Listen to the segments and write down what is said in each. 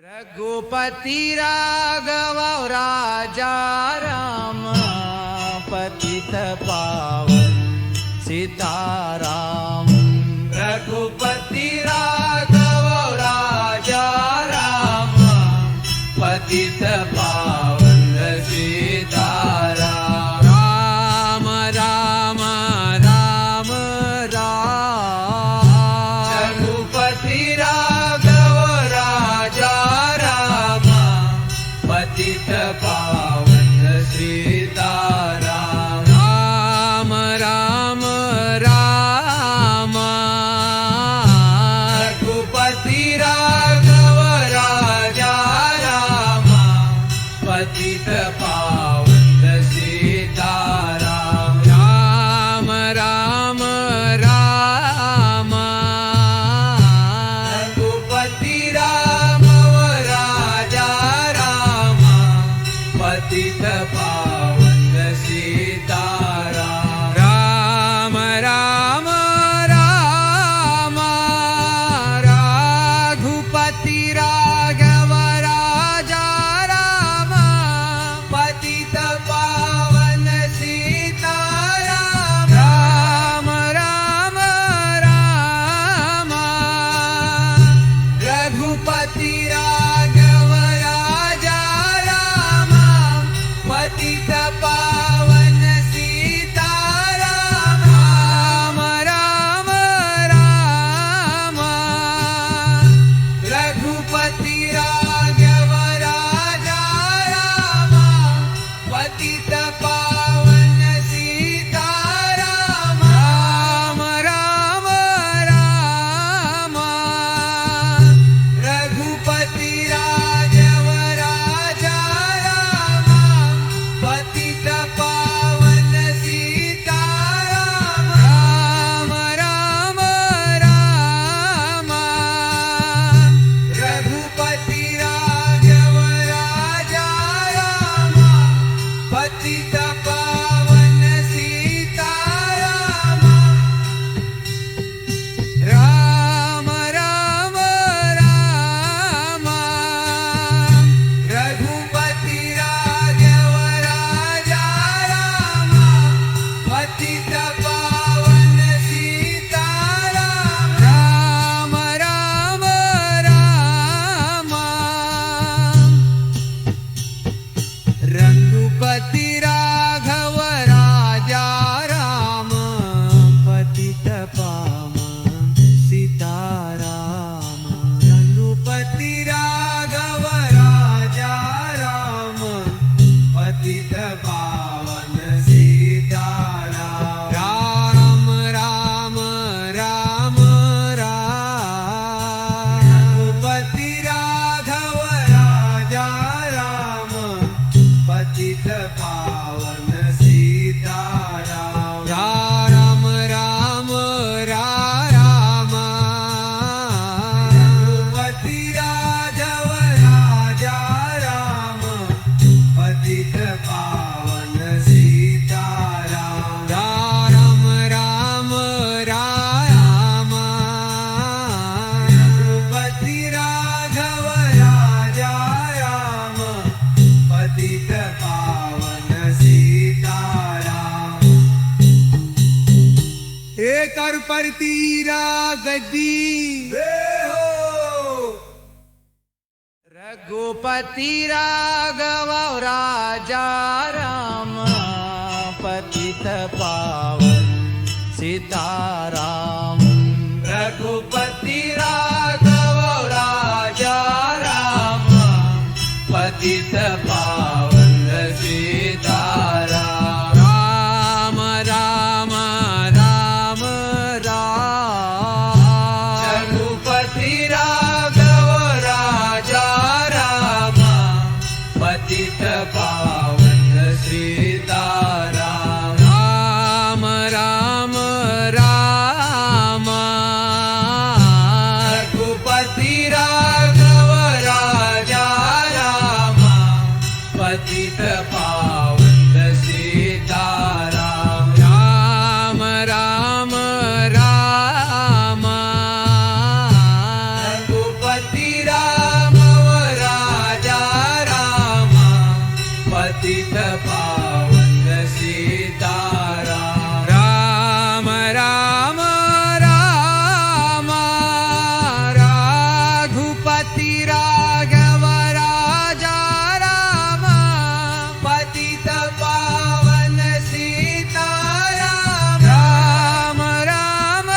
रघुपति राघव राजा राम पतित पावन सीताराम। रघुपति राघव राजा राम पतित पावन सीताराम। राम राम राम राम। रघुपति राघव राजा राम पतित पावन सीताराम। राम राम राम। रघुपति राघव राजा राम पतित पावन सीताराम। राम राम राम। रघुपति राघव राजा राम पतित पावन सीताराम। राम राम राम। रघुपति राघव राजा राम पतित पावन सीताराम। राम राम राम। रघुपति राघव राजा राम पतित पावन सीताराम। राम राम राम। रघुपति राघव राजा राम पतित पावन सीताराम। राम राम राम। रघुपति राघव राजा राम पतित पावन सीताराम। राम राम राम। रघुपति राघव राजा राम पतित पावन सीताराम। राम राम राम। रघुपति राघव राजा राम पतित पावन सीताराम। राम राम राम। रघुपति राघव राजा राम पतित पावन सीताराम। रघुपति राघव राजा राम पतित पावन सीताराम। राम राम राम राम। रघुपति राघव राजा राम पतित पावन सीताराम। राम राम राम। रघुपति राघव राजा राम पतित पावन सीताराम। राम राम राम। रघुपति राघव राजा राम पतित पावन सीताराम। एक और परतीरा गद्दी रघुपति राघव राजा राम पतित पावन सीताराम। रघुपति राघव राजा राम पतित पावन सीताराम। राम राम राम राम। रघुपति राघव राजा राम पतित पावन सीताराम। राम राम राम। रघुपति राघव राजा राम पावन सीताराम राम राम राम रघुपति राघव राजा राम पतित पावन सीताराम राम राम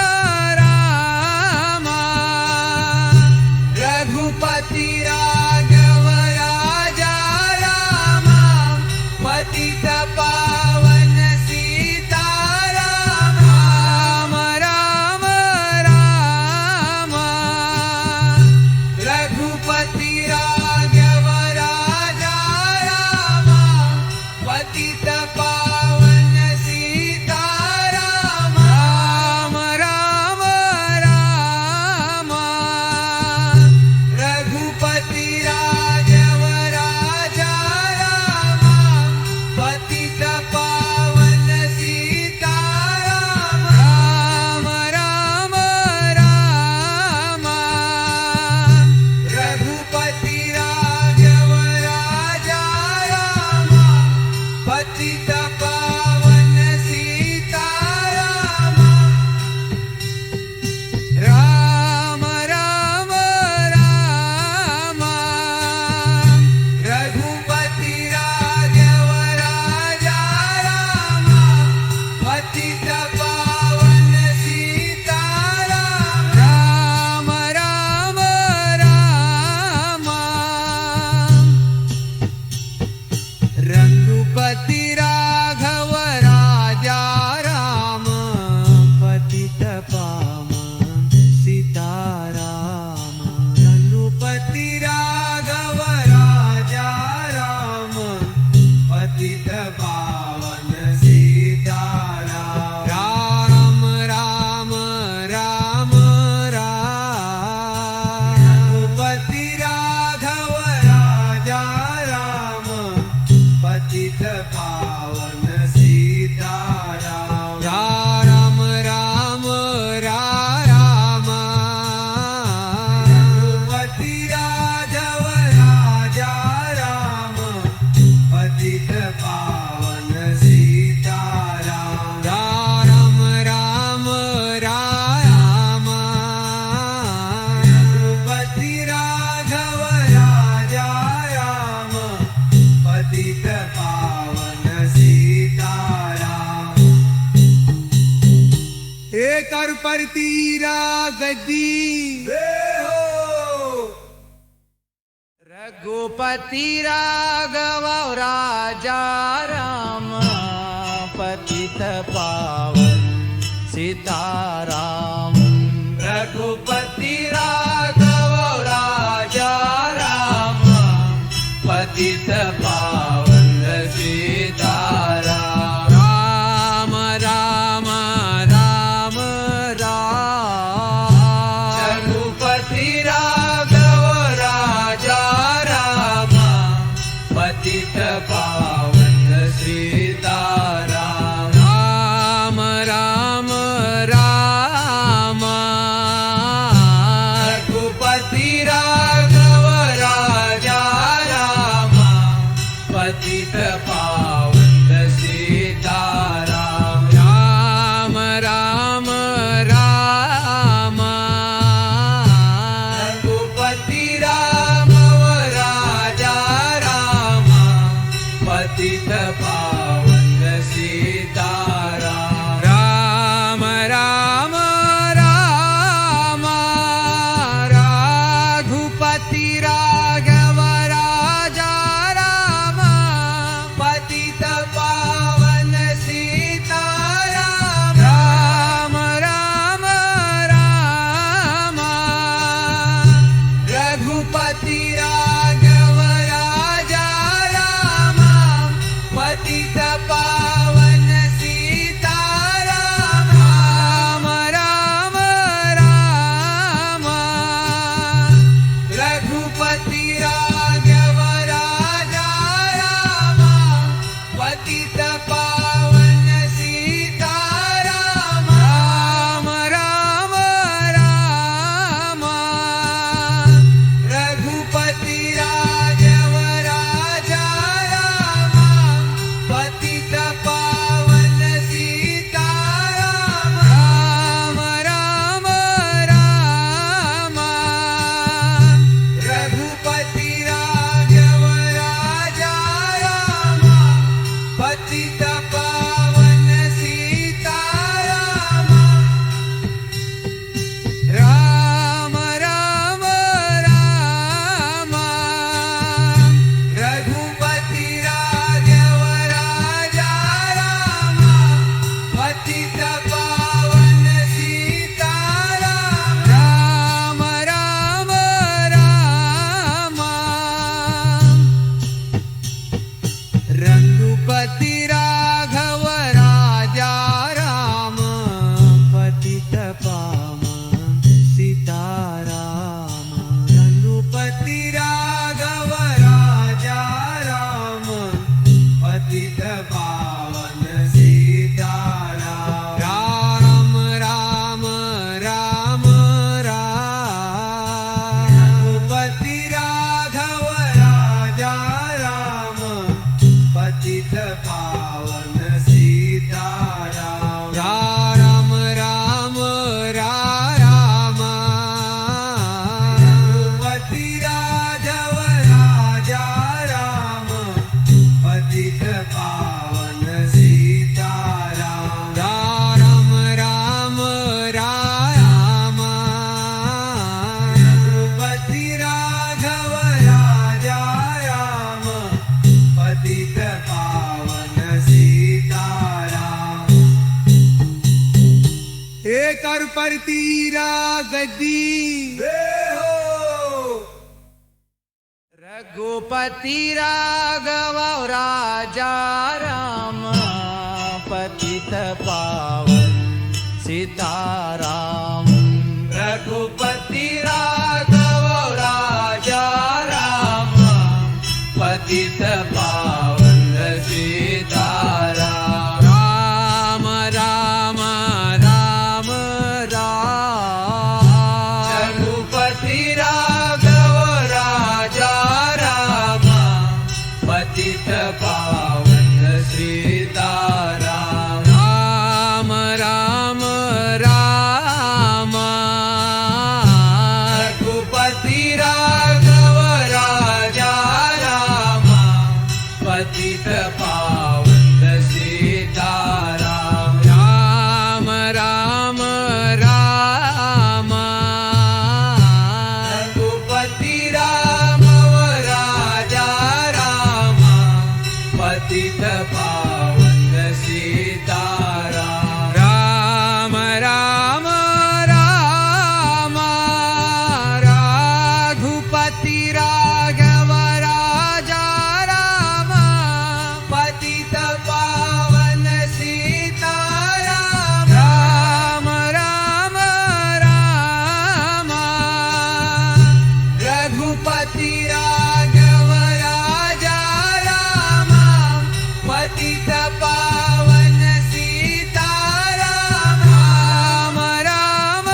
राम रघुपति राघव राजा राम पतित पावन सीताराम राम राम राम रघुपति राघव राजा राम पतित पावन सीताराम राम राम राम रघुपति राघव राजा राम पतित पावन सीताराम राम राम राम रघुपति राघव राजा राम पतित पावन सीताराम राम राम राम रघुपति राघव राजा राम पतित पावन सीताराम राम राम राम रघुपति राघव राजा राम पतित पावन सीताराम रघुपति राघव राजा राम पतित पावन सीताराम राम राम राम राम रघुपति राघव राजा राम पतित पावन सीताराम राम राम राम रघुपति राघव राजा राम पतित पावन सीताराम राम राम राम रघुपति राघव राजा राम पतित पावन सीताराम एक और परतीरा गद्दी रघुपति राघव राजा राम पतित पावन सीताराम रघुपति राघव राजा राम पतित पावन सीताराम राम राम राम राम रघुपति राघव राजा राम पतित पावन सीताराम राम राम राम रघुपति राघव राजा राम परती रागदी रघुपती राघव राजा राम पतित पावन सीताराम रघुपती राघव राजा राम पतित पावन सीताराम राम राम राम राम रघुपती राघव राजा राम पतित पावन सीताराम राम राम राम रघुपती राघव राजा राम पतित पावन सीताराम राम राम राम रघुपती राघव राजा राम पतित पावन सीताराम राम राम राम रघुपती राघव राजा राम पतित पावन सीताराम राम राम राम रघुपती राघव राजा राम पतित पावन सीताराम राम राम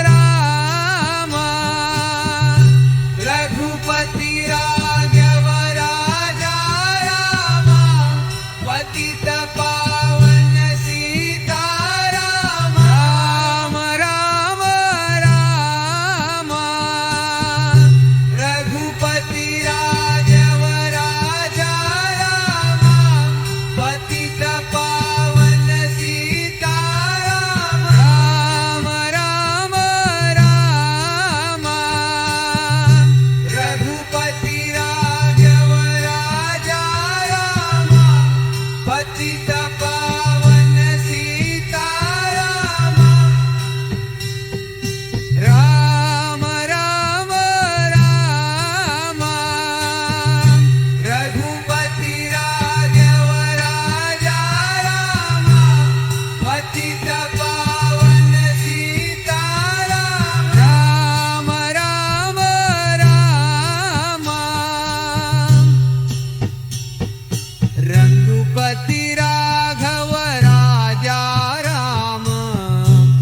राम रघुपती राघव राजा राम पतित पावन सीताराम राम राम राम रघुपती राघव राजा राम पतित पावन सीताराम राम राम राम रघुपती राघव राजा राम पतित पावन सीताराम राम राम राम रघुपती राघव राजा राम पतित पावन सीताराम राम राम राम रघुपती राघव राजा राम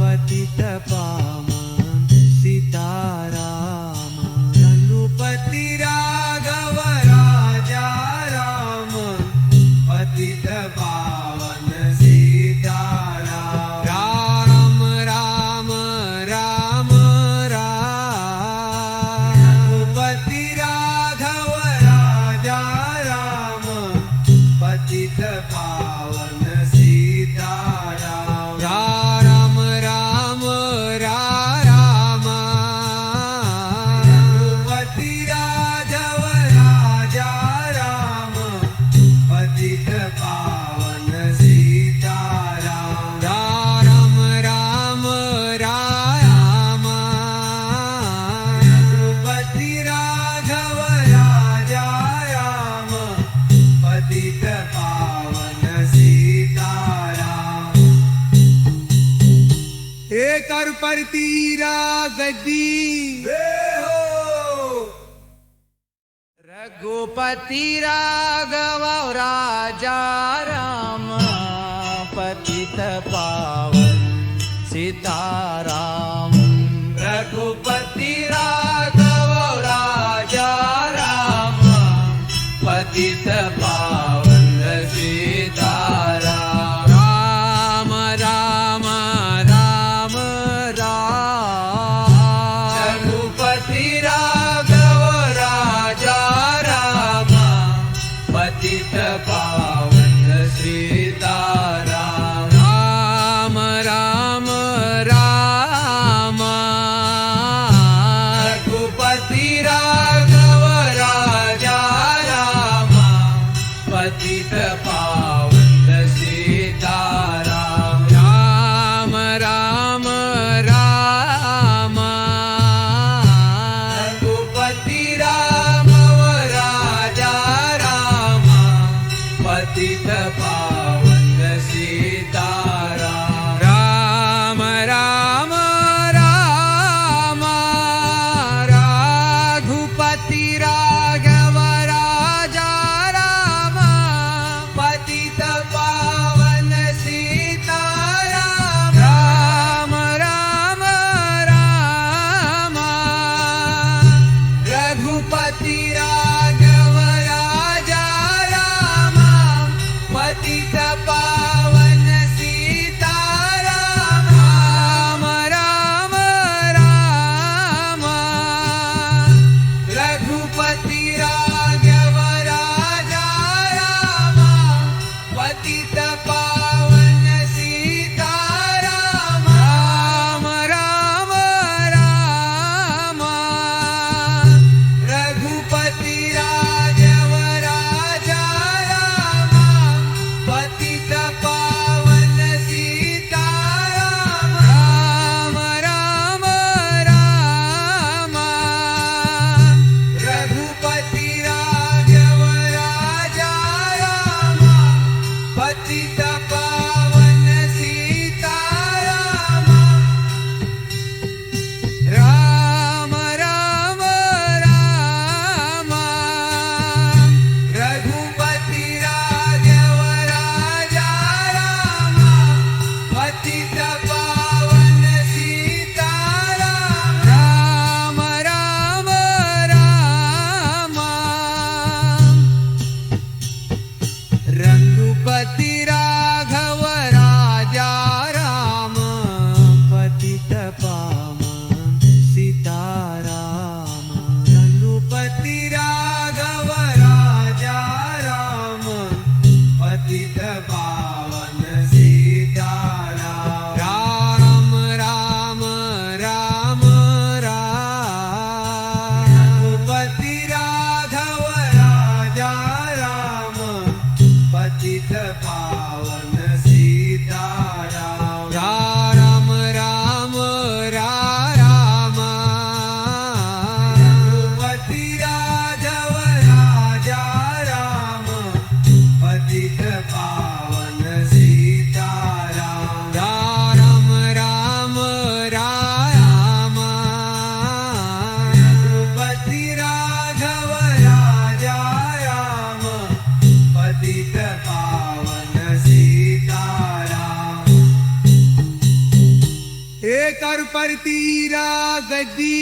पतित पावन सीताराम रघुपती राघव राजा राम पतित पावन सीताराम राम राम राम राम रघुपती राघव राजा राम पतित पावन सीताराम राम राम राम रघुपती राघव राजा राम पतित पावन सीताराम राम राम राम रघुपती राघव राजा राम पतित पावन सीताराम एक और परती रागदी रघुपती राघव राजा राम पतित पावन सीताराम रघुपती राघव राजा राम पतित पावन सीताराम राम राम राम राम रघुपती राघव राजा राम पतित पावन सीताराम राम राम राम रघुपती राघव राजा राम करपरती रागदी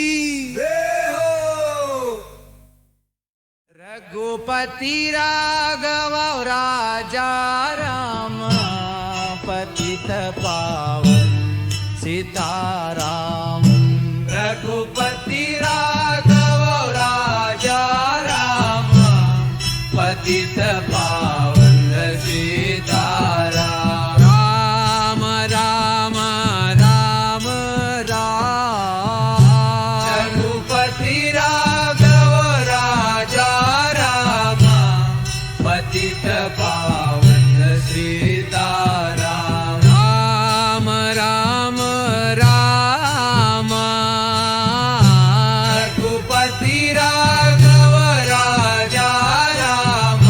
रघुपति राघव राजा राम पतित पावन सीताराम रघुपति राघव राजा राम पतित पावन सीताराम राम राम राम राम रघुपति राघव राजा राम पतित पावन सीताराम राम राम राम रघुपति राघव राजा राम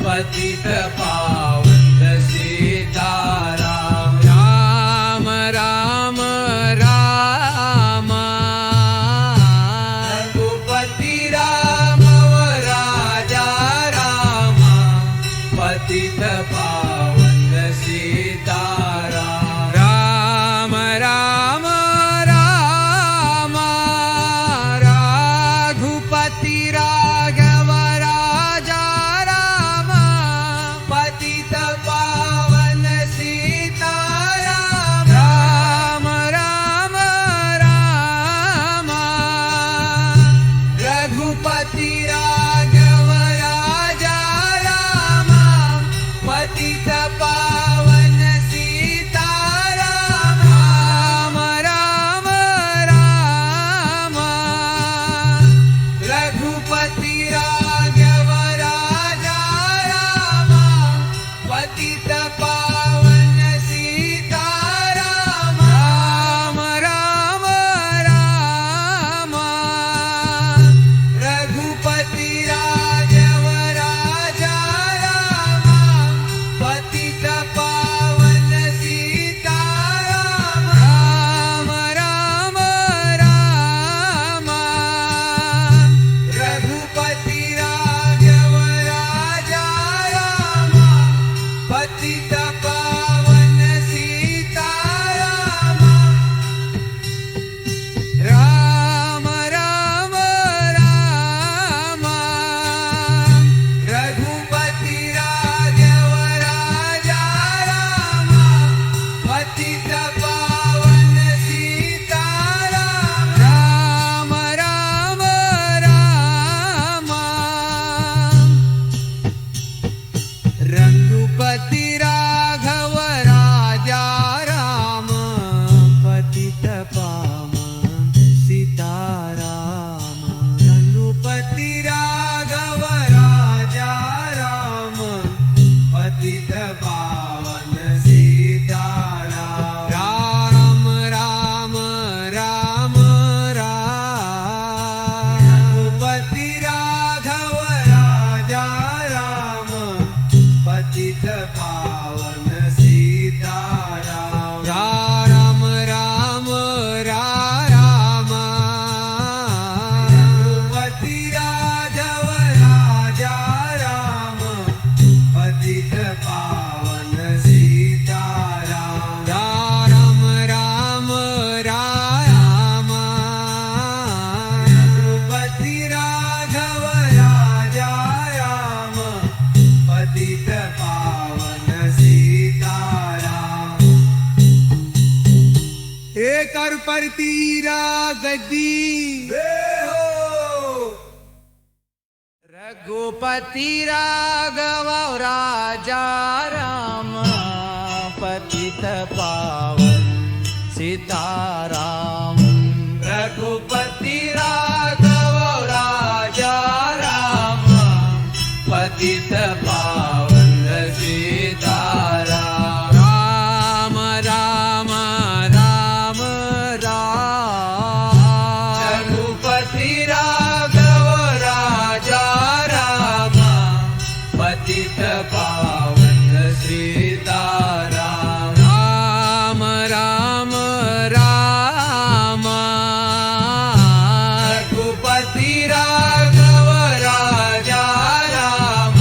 पतित पावन सीताराम राम राम राम रघुपति राघव राजा राम पतित पावन सीताराम राम राम राम रघुपति राघव राजा राम पतित पावन सीताराम राम राम राम रघुपति राघव राजा राम पतित पावन सीताराम राम राम राम रघुपति राघव राजा राम पतित पावन सीताराम राम राम राम रघुपति राघव राजा राम पतित पावन सीताराम राम राम राम रघुपति राघव राजा राम पतित पावन सीताराम राम राम राम रघुपति राघव राजा राम पतित पावन सीताराम राम राम राम रघुपति राघव राजा राम पतित पावन सीताराम रघुपति राघव राजा राम पतित पावन सीताराम राम राम राम राम रघुपति राघव राजा राम पतित पावन सीताराम राम राम राम रघुपति राघव राजा राम पतित पावन सीताराम राम राम राम रघुपति राघव राजा राम पतित पावन सीताराम एक करपरती रागदी रघुपति राघव राजा राम पतित पावन सीताराम रघुपति राघव राजा राम पतित पावन सीताराम राम राम राम राम रघुपति राघव राजा राम पतित पावन सीताराम राम राम राम रघुपति राघव राजा राम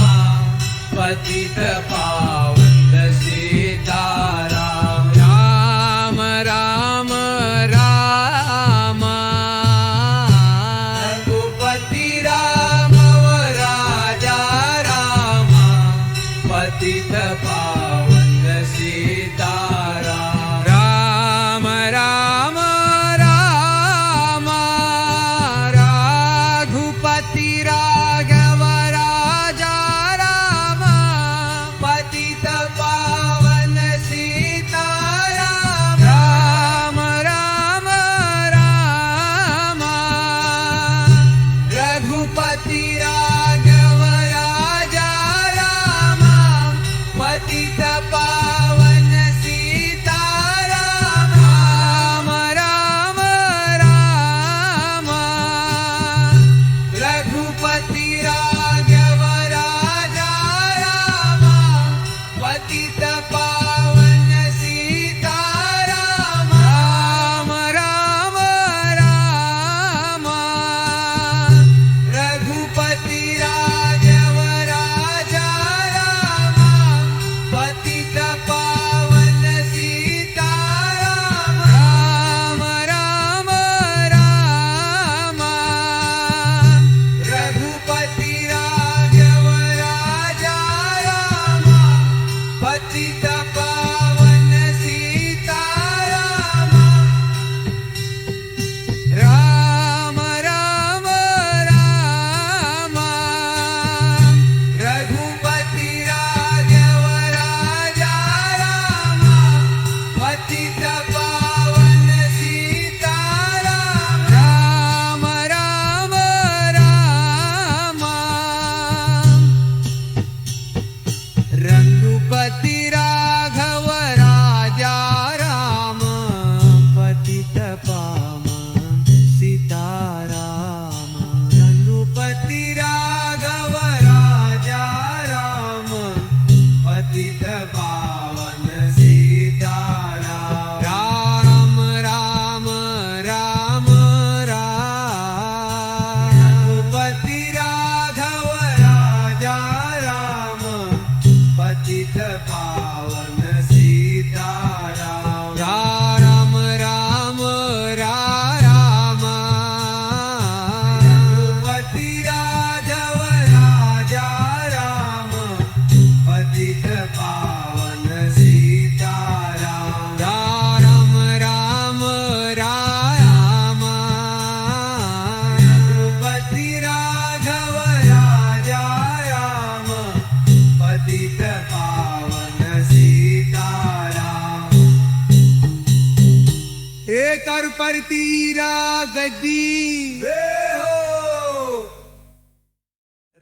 परती रागदी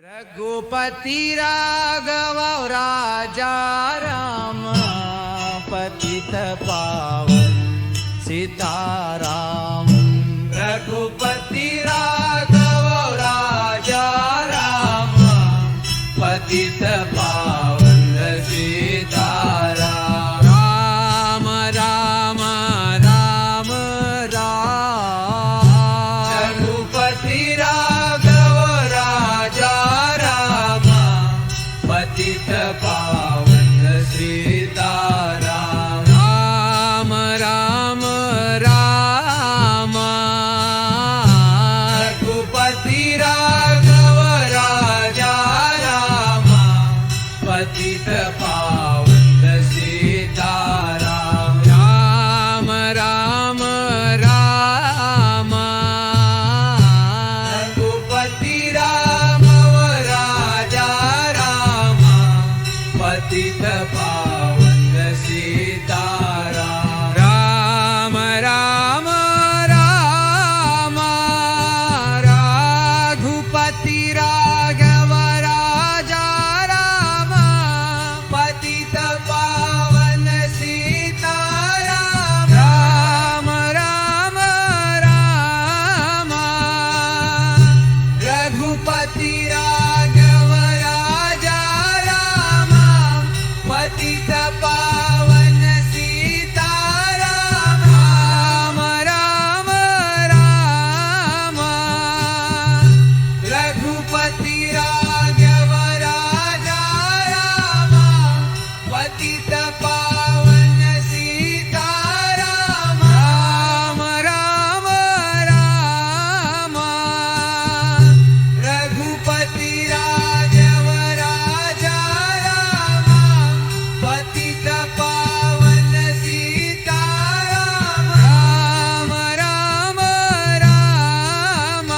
रघुपती राघव राजा राम पतित पावन सीताराम रघुपती राघव राजा राम पतित पावन सीताराम राम राम राम राम रघुपती राघव राजा राम पतित पावन सीताराम राम राम राम रघुपती राघव राजा राम पतित पावन सीताराम राम राम राम रघुपती राघव राजा राम पतित पावन सीताराम राम राम राम रघुपती राघव राजा राम पतित पावन सीताराम राम राम राम रघुपती राघव राजा राम पतित पावन सीताराम राम राम राम रघुपती राघव राजा राम पतित पावन सीताराम राम राम राम रघुपती राघव राजा राम पतित पावन सीताराम राम राम राम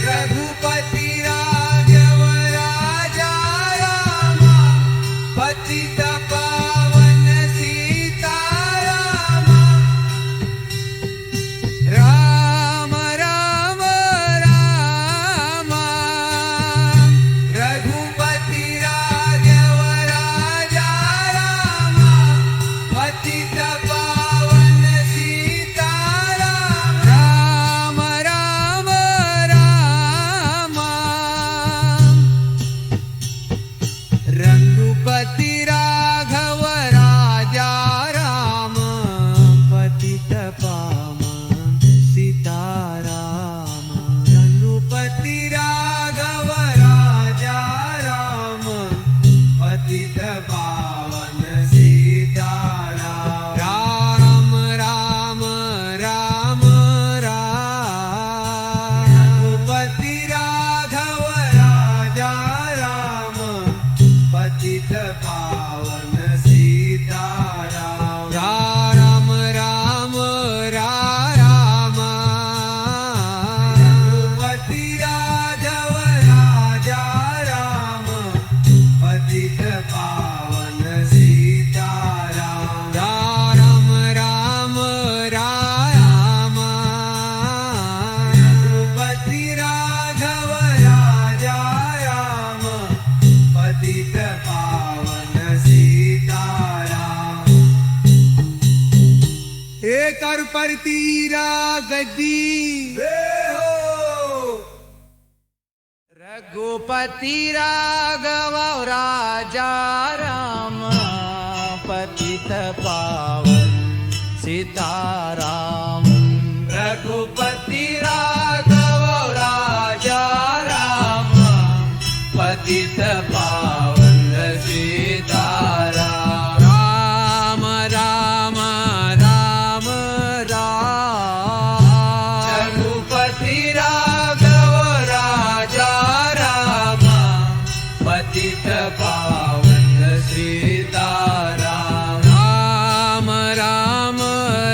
रघुपती राघव राजा राम पतित पावन सीताराम राम राम राम रघुपती राघव राजा राम पतित पावन सीताराम राम राम राम रघुपती राघव राजा राम पतित पावन सीताराम रघुपती राघव राजा राम पतित पावन सीताराम राम राम राम राम रघुपती राघव राजा राम पतित पावन सीताराम राम राम राम रघुपती राघव राजा राम पतित पावन सीताराम राम राम राम रघुपती राघव राजा राम पतित पावन सीताराम एक और परती रागदी रघुपती राघव राजा राम पतित पावन सीताराम रघुपती राघव राजा राम पतित पावन सीताराम राम राम राम राम रघुपती राघव राजा राम पतित पावन सीताराम राम राम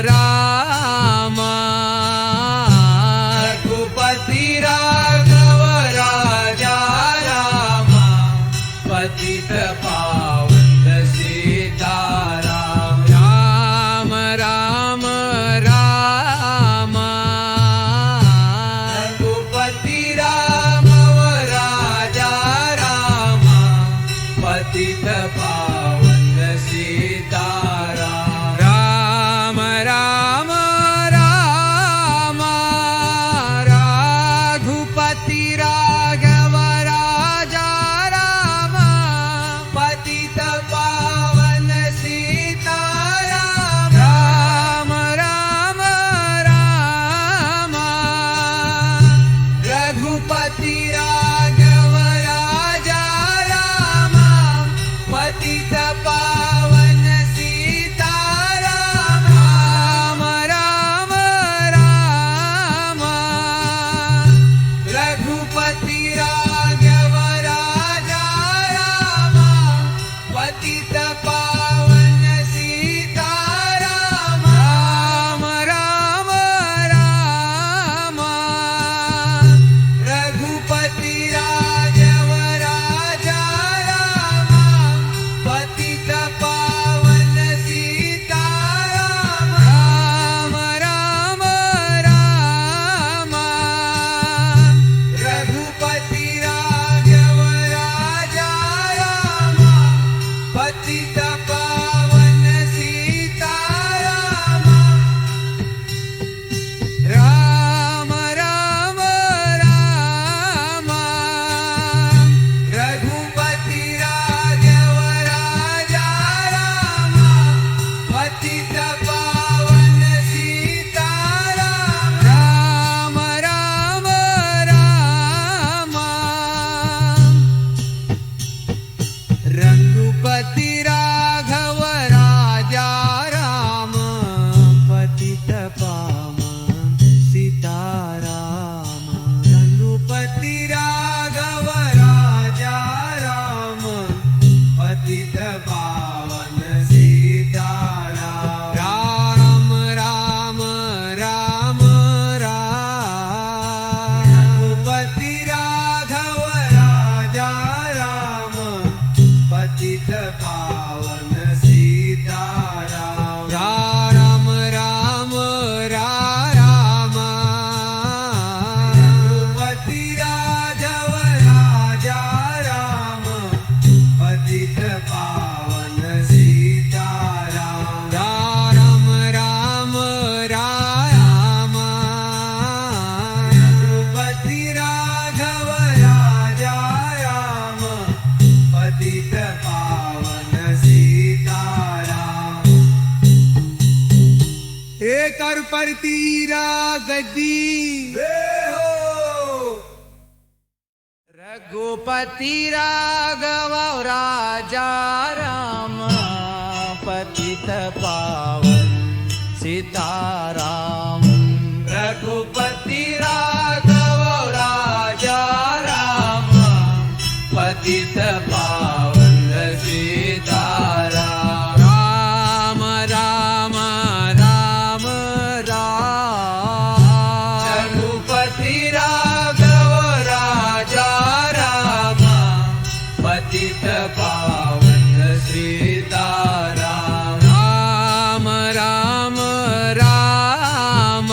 राम रघुपती राघव राजा राम परती रागदी रघुपती राघव राजा राम पतित पावन सीताराम रघुपती राघव राजा राम पतित पावन सीताराम राम राम राम राम रघुपती राघव राजा राम पतित पावन सीताराम राम राम राम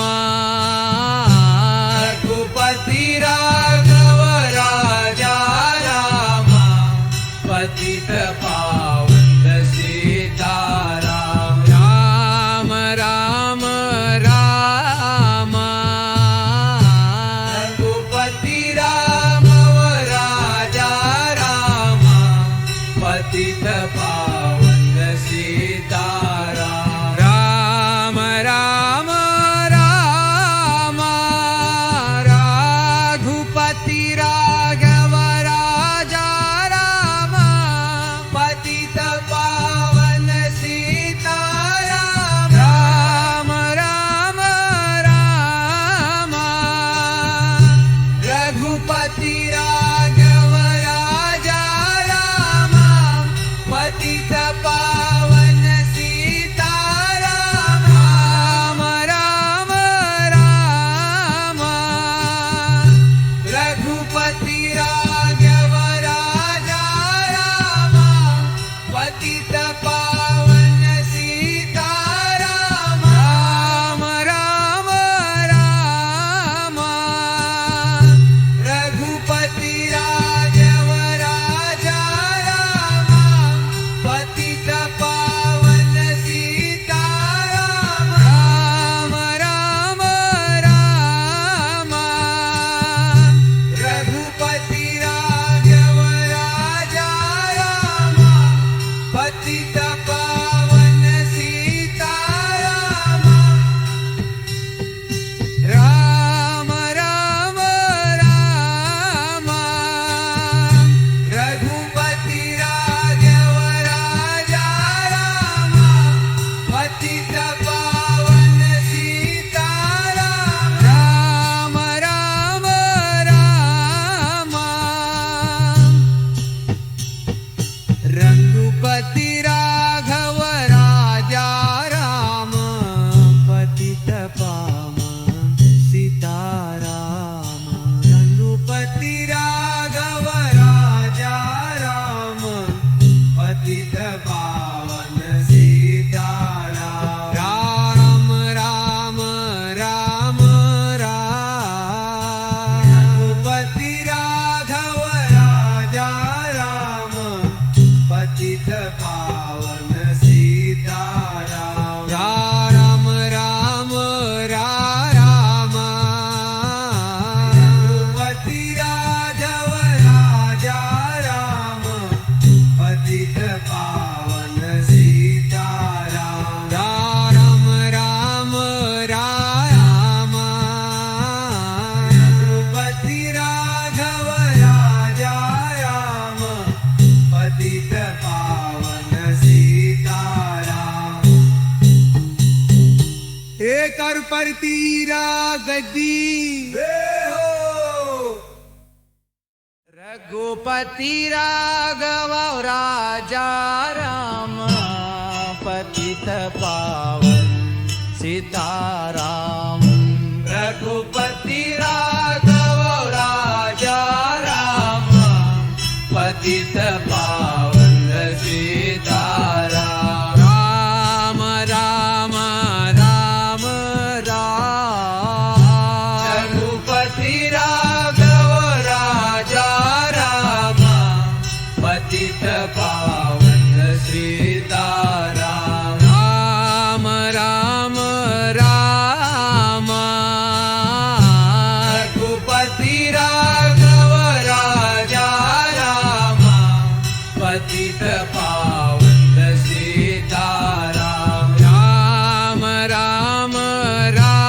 रघुपती राघव राजा राम पतित पावन सीताराम राम राम राम रघुपती राघव राजा राम पतित पावन सीताराम राम राम राम रघुपती राघव राजा राम पतित पावन सीताराम राम राम राम रघुपती राघव राजा राम पतित पावन सीताराम राम राम राम रघुपती राघव राजा राम पतित पावन सीताराम राम राम राम रघुपती राघव राजा राम पतित पावन सीताराम राम राम राम रघुपती राघव राजा राम पतित पावन सीताराम राम राम राम रघुपती राघव राजा राम पतित पावन सीताराम राम राम राम रघुपती राघव राजा राम पतित पावन सीताराम रघुपती राघव राजा राम पतित पावन सीताराम राम राम राम राम रघुपती राघव राजा राम पतित पावन सीताराम राम राम राम रघुपती राघव राजा राम पतित पावन सीताराम राम राम राम रघुपती राघव राजा राम पतित पावन सीताराम एक और परती रागदी रघुपती राघव राजा राम पतित पावन सीताराम रघुपती राघव राजा राम पतित पावन सीताराम राम राम राम राम रघुपती राघव राजा राम पतित पावन सीताराम राम राम राम रघुपती राघव राजा राम पतित पावन सीताराम राम राम राम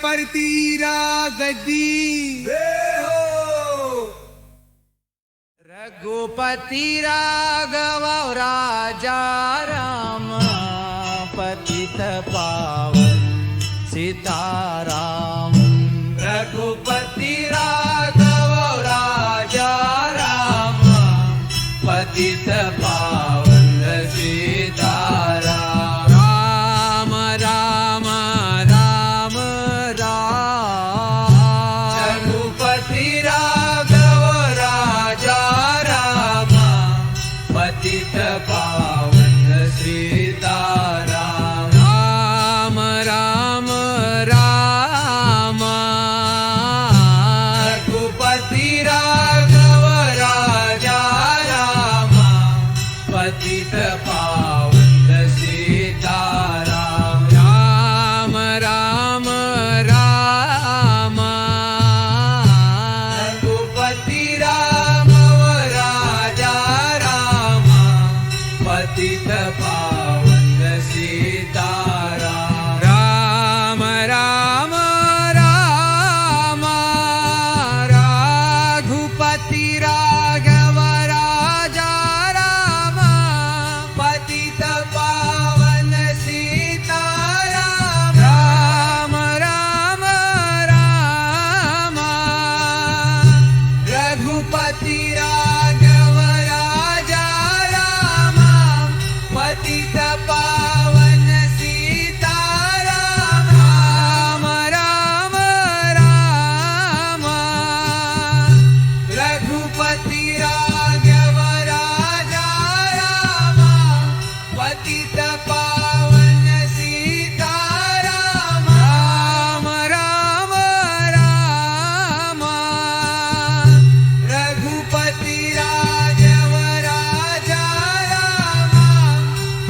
परती रागदी रघुपती राघव राजा राम पतित पावन सीताराम रघुपती राघव राजा राम पतित पावन सीताराम राम राम राम राम रघुपती राघव राजा राम पतित पावन सीताराम राम राम राम रघुपती राघव राजा राम पतित पावन सीताराम राम राम राम रघुपती राघव राजा राम पतित पावन सीताराम राम राम राम रघुपती राघव राजा राम पतित पावन सीताराम राम राम राम रघुपती राघव राजा राम पतित पावन सीताराम राम राम राम रघुपती राघव राजा राम पतित पावन सीताराम राम राम राम रघुपती राघव राजा राम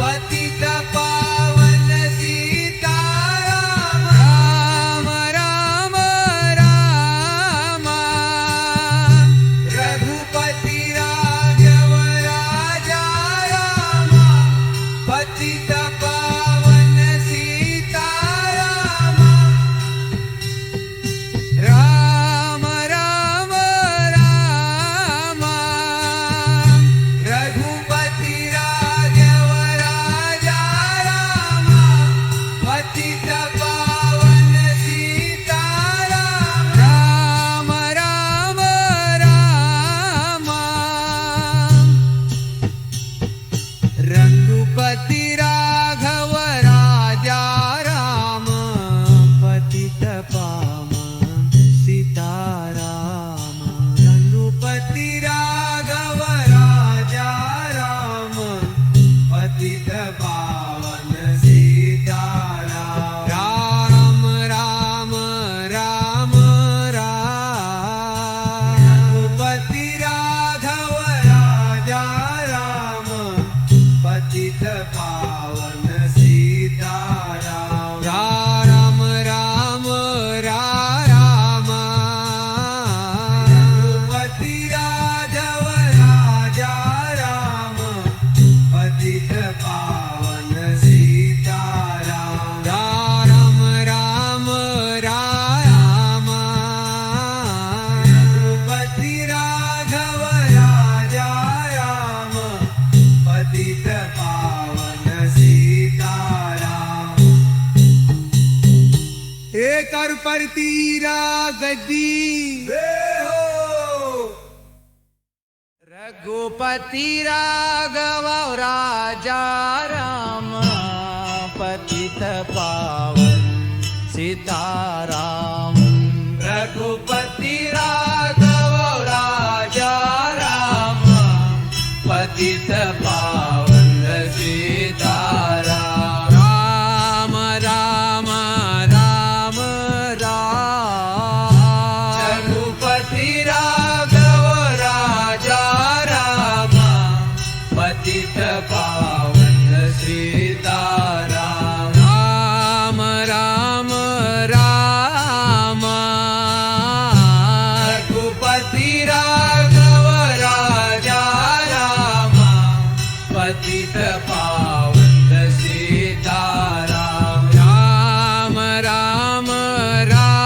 पतित पावन सीताराम राम राम राम रघुपती राघव राजा राम पतित पावन सीताराम राम राम राम रघुपती राघव राजा राम पतित पावन सीताराम राम राम राम रघुपती राघव राजा राम पतित पावन सीताराम रघुपती राघव राजा राम पतित पावन सीताराम राम राम राम राम रघुपती राघव राजा राम पतित पावन सीताराम राम राम राम रघुपती राघव राजा राम पतित पावन सीताराम राम राम राम रघुपती राघव राजा राम पतित पावन सीताराम एक और परती रागदी रघुपती राघव राजा राम पतित पावन सीताराम रघुपती राघव राजा राम पतित पावन सीताराम राम राम राम राम रघुपती राघव राजा राम पतित पावन सीताराम राम राम राम रघुपती राघव राजा राम पतित पावन सीताराम राम राम राम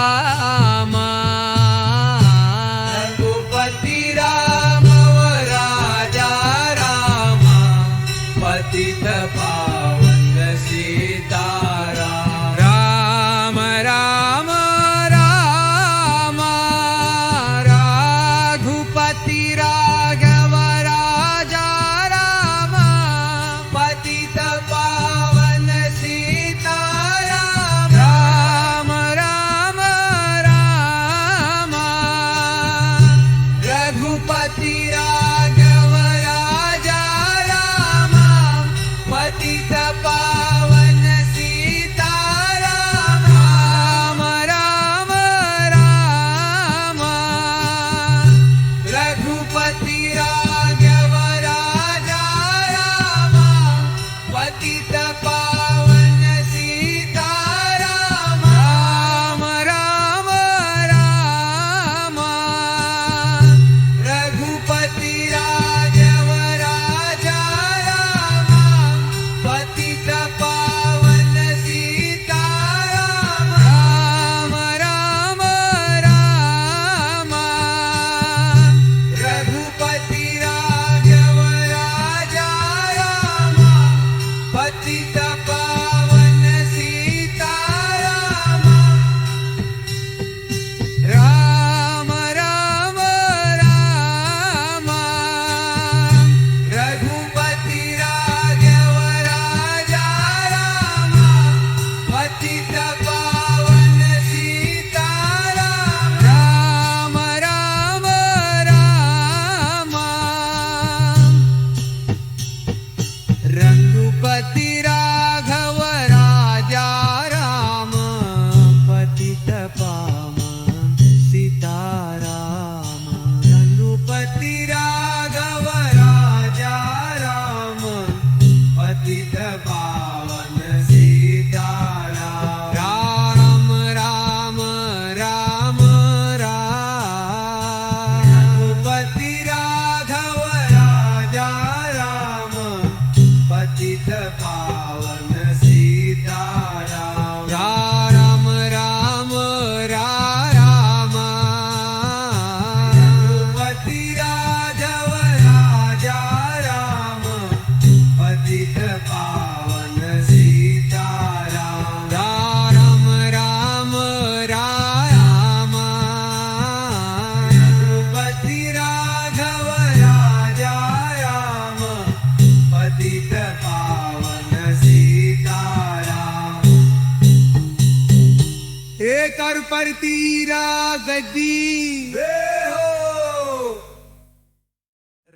परती रागदी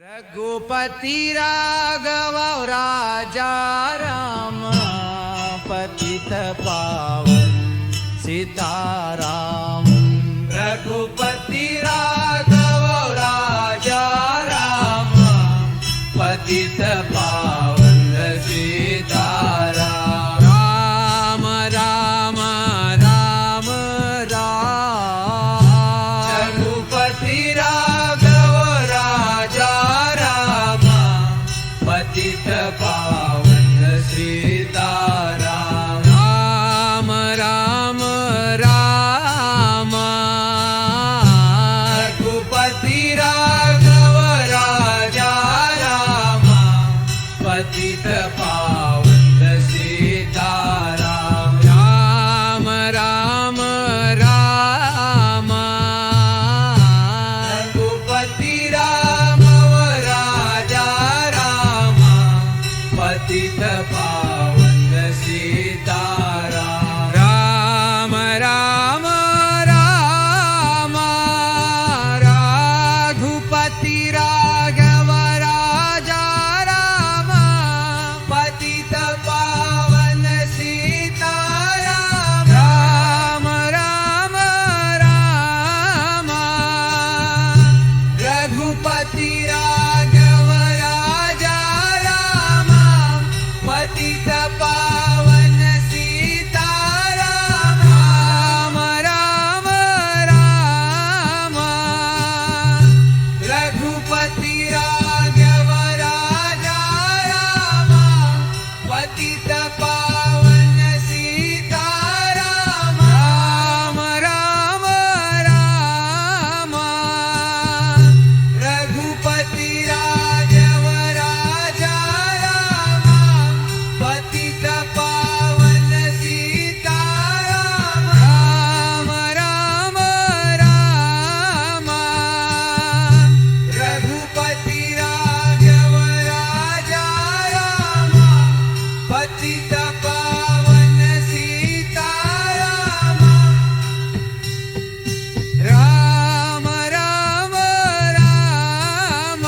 रघुपती राघव राजा राम पतित पावन सीताराम रघुपती राघव राजा राम पतित पावन सीताराम राम राम राम राम रघुपती राघव राजा राम पतित पावन सीताराम राम राम राम रघुपती राघव राजा राम पतित पावन सीताराम राम राम राम रघुपती राघव राजा राम पतित पावन सीताराम राम राम राम रघुपती राघव राजा राम पतित पावन सीताराम राम राम राम रघुपती राघव राजा राम पतित पावन सीताराम राम राम राम रघुपती राघव राजा राम पतित पावन सीताराम राम राम राम रघुपती राघव राजा राम पतित पावन सीताराम राम राम राम रघुपती राघव राजा राम पतित पावन सीताराम राम राम राम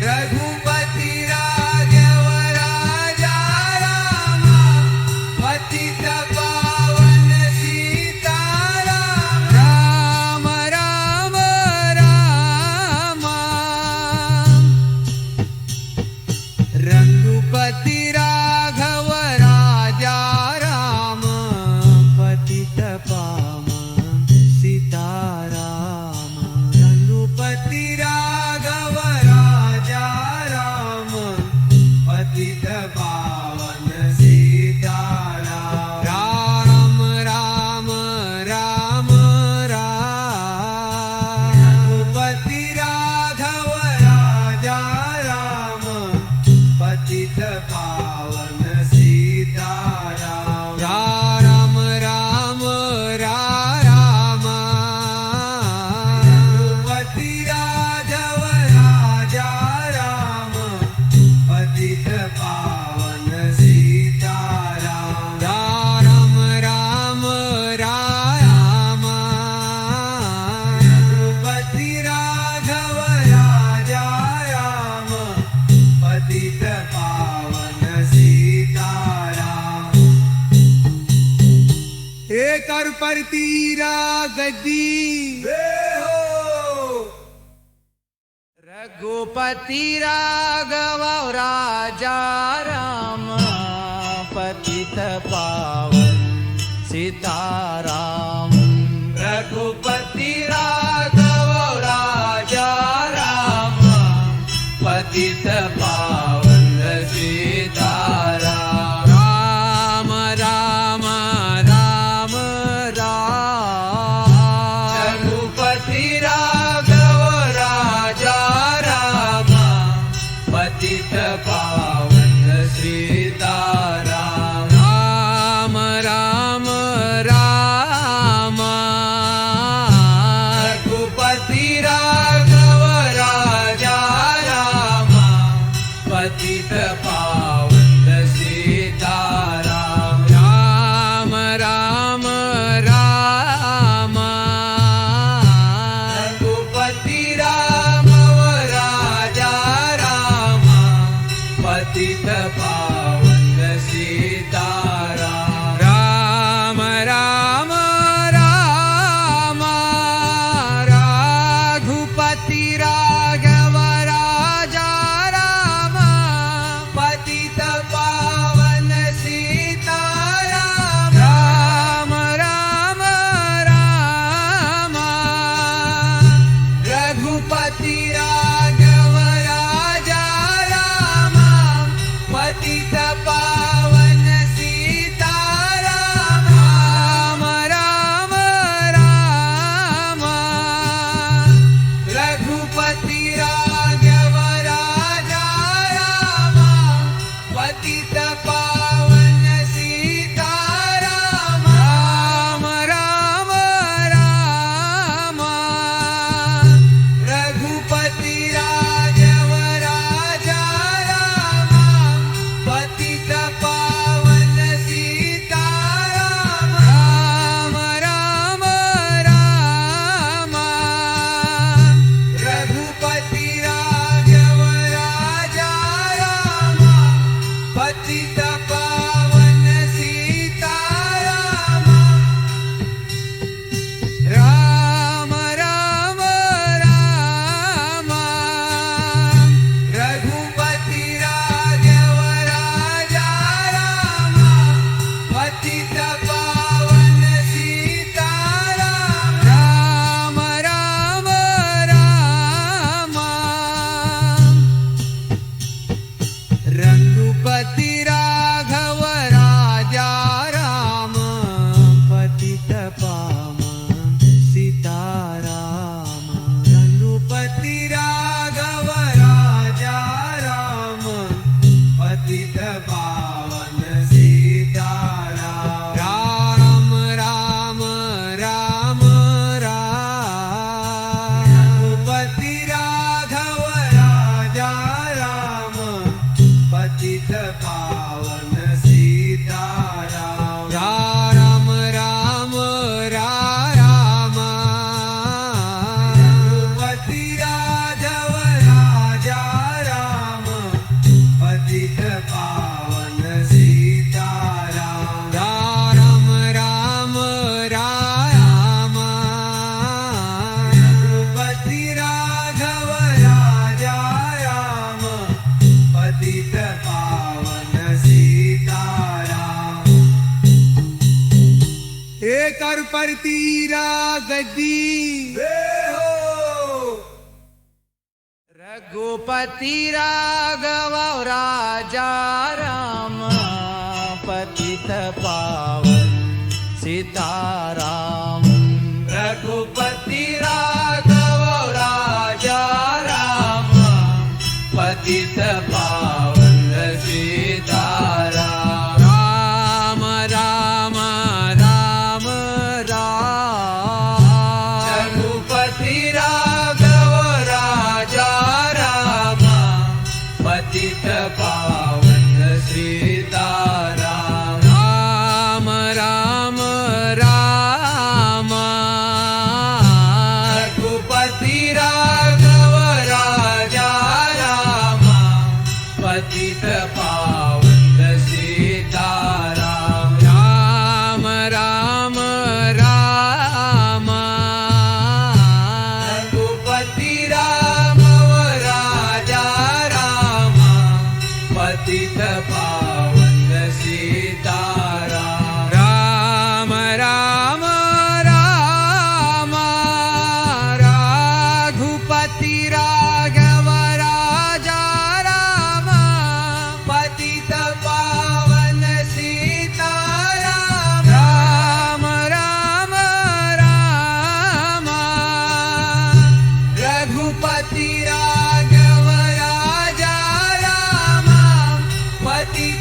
रघुपती राघव राजा राम पतित पावन सीताराम राम राम राम रघुपती राघव राजा राम पतित पावन सीताराम रघुपती राघव राजा राम पतित पावन सीताराम राम राम राम राम रघुपती राघव राजा राम पतित पावन सीताराम राम राम राम रघुपती राघव राजा राम पतित पावन सीताराम राम राम राम रघुपती राघव राजा राम पतित पावन सीताराम एक और परती रागदी रघुपती राघव राजा राम पतित पावन सीताराम रघुपती राघव राजा राम पतित पावन सीताराम राम राम राम राम रघुपती राघव राजा राम पतित पावन सीताराम राम राम राम रघुपती राघव राजा राम पतित पावन सीताराम राम राम राम पावन सीताराम राम राम राम रघुपति राघव राजा राम पतित पावन सीताराम राम राम राम रघुपति राघव राजा राम पतित पावन सीताराम राम राम राम रघुपति राघव राजा राम पतित पावन सीताराम राम राम राम रघुपति राघव राजा राम पतित पावन सीताराम राम राम राम रघुपति राघव राजा राम पतित पावन सीताराम राम राम राम रघुपति राघव राजा राम पतित पावन सीताराम राम राम राम रघुपति राघव राजा राम पतित पावन सीताराम रघुपति राघव राजा राम पतित पावन सीताराम राम राम राम राम रघुपति राघव राजा राम पतित पावन सीताराम राम राम राम रघुपति राघव राजा राम पतित पावन सीताराम राम राम राम रघुपति राघव राजा राम पतित पावन सीताराम एक परती गदी रघुपति राघव राजा राम पतित पावन सीताराम रघुपति राघव राजा राम पतित पावन सीताराम राम राम राम राम रघुपति राघव राजा राम पतित पावन सीताराम राम राम राम रघुपति राघव राजा राम पतित पावन सीताराम राम राम राम रघुपति राघव राजा राम पतित पावन सीताराम राम राम राम रघुपति राघव राजा राम पतित पावन सीताराम राम राम राम रघुपति राघव राजा राम पतित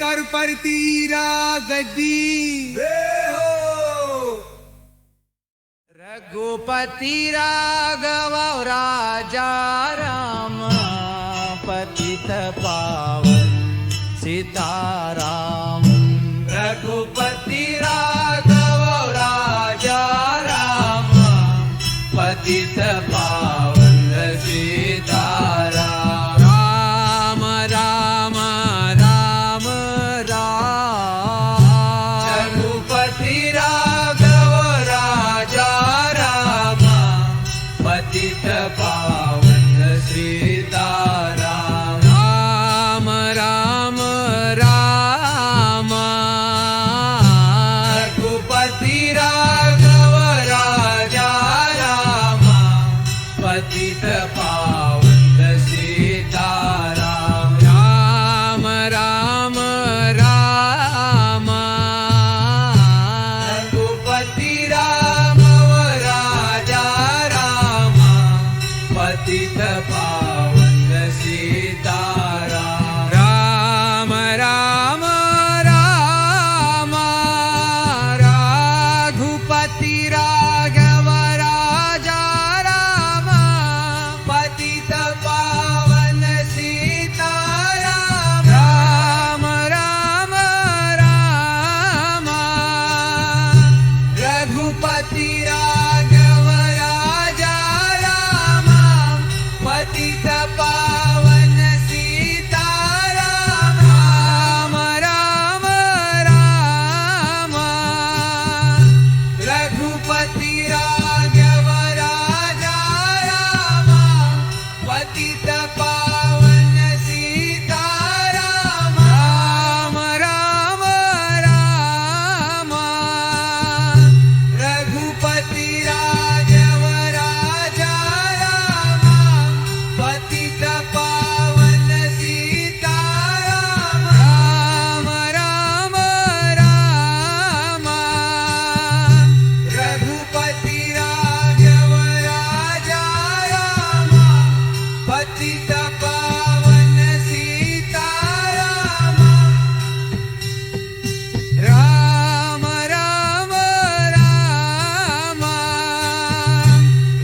करपरती रागदी रघुपति राघव राजा राम पतित पावन सीताराम रघुपति राघव राजा राम पतित पावन सीताराम राम राम राम राम रघुपति राघव राजा राम पतित पावन सीताराम राम राम राम रघुपति राघव राजा राम पतित पावन सीताराम राम राम राम रघुपति राघव राजा राम पतित पावन सीताराम राम राम राम रघुपति राघव राजा राम पतित पावन सीताराम राम राम राम रघुपति राघव राजा राम पतित पावन सीताराम राम राम राम रघुपति राघव राजा राम पतित पावन सीताराम राम राम राम रघुपति राघव राजा राम पतित पावन सीताराम राम राम राम रघुपति राघव राजा राम पतित पावन सीताराम राम राम राम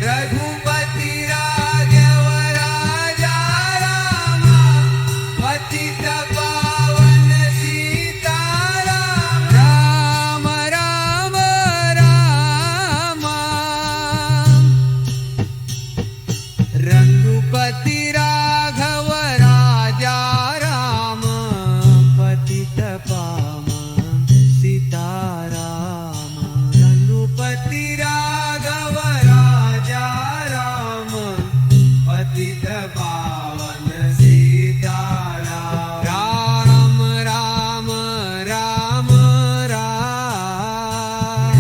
रघुपति राघव राजा राम पतित पावन सीताराम राम राम राम रघुपति राघव राजा राम पतित पावन सीताराम रघुपति राघव राजा राम पतित पावन सीताराम राम राम राम राम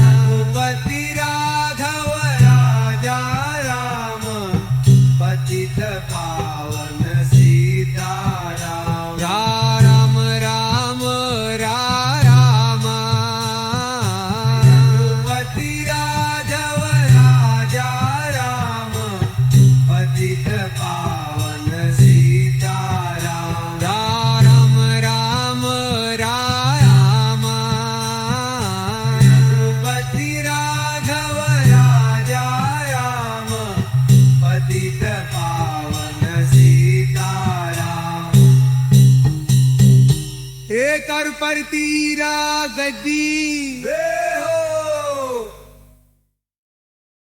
रघुपति राघव राजा राम पतित पावन सीताराम राम राम राम रघुपति राघव राजा राम पतित पावन सीताराम राम राम राम रघुपति राघव राजा राम पतित पावन सीताराम हे करपरती रागदी